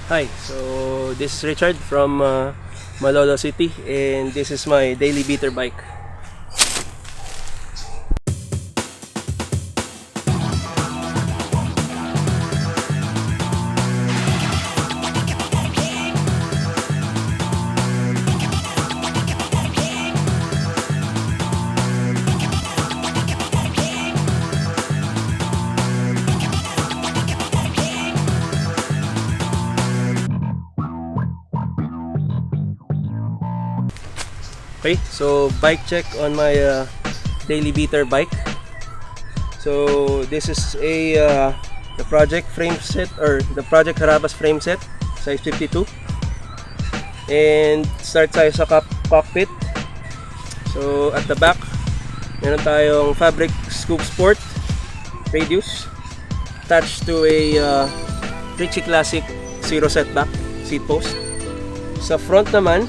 Hi, so this is Richard from Malolo City, and this is my daily beater bike. Okay, so bike check on my daily beater bike. So this is the project frame set, or the project Harabas frame set, size 52. And start tayo sa cockpit. So at the back, meron tayong fabric scoop sport radius attached to a Ritchie Classic zero setback seat post. Sa front naman,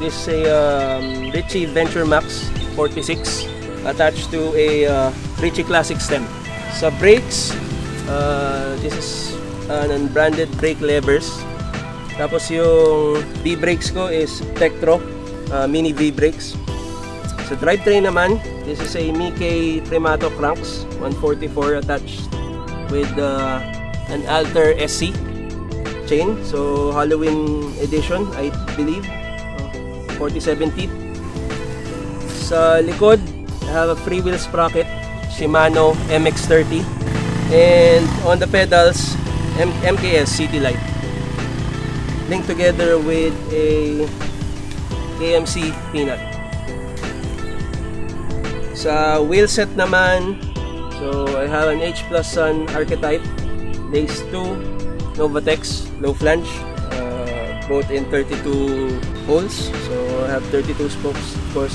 this is a Ritchie Venture Max 46 attached to a Ritchie Classic stem. Sa brakes, this is unbranded brake levers. Tapos yung V-brakes ko is Tektro mini V-brakes. Sa drivetrain naman, this is a Mickey Primato cranks 144 attached with an Alter SC chain. So Halloween edition, I believe. 47 teeth. Sa likod, I have a freewheel sprocket, Shimano MX-30, and on the pedals, MKS City Light, linked together with a KMC peanut. Sa wheel set naman, so I have an H Plus Sun Archetype, Days 2, Novatex, low flange, both in 32 holes, so I have 32 spokes of course.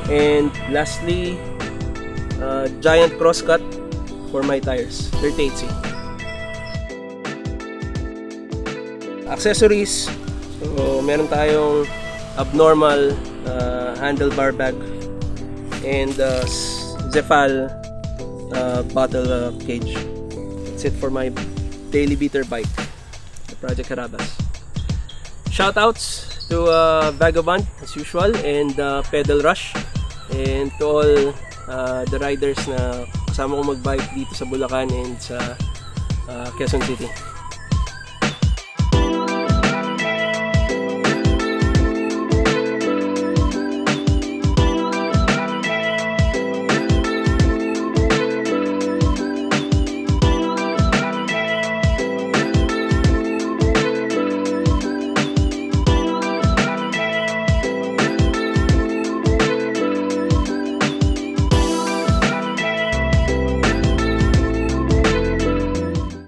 And lastly, giant crosscut for my tires, 38C. Accessories, so meron tayong abnormal handlebar bag and Zefal bottle cage. That's it for my daily beater bike, the Project Harabas. Shoutouts to Vagabond as usual, and Pedal Rush, and to all the riders na kasama ko magbike dito sa Bulacan and sa Quezon City.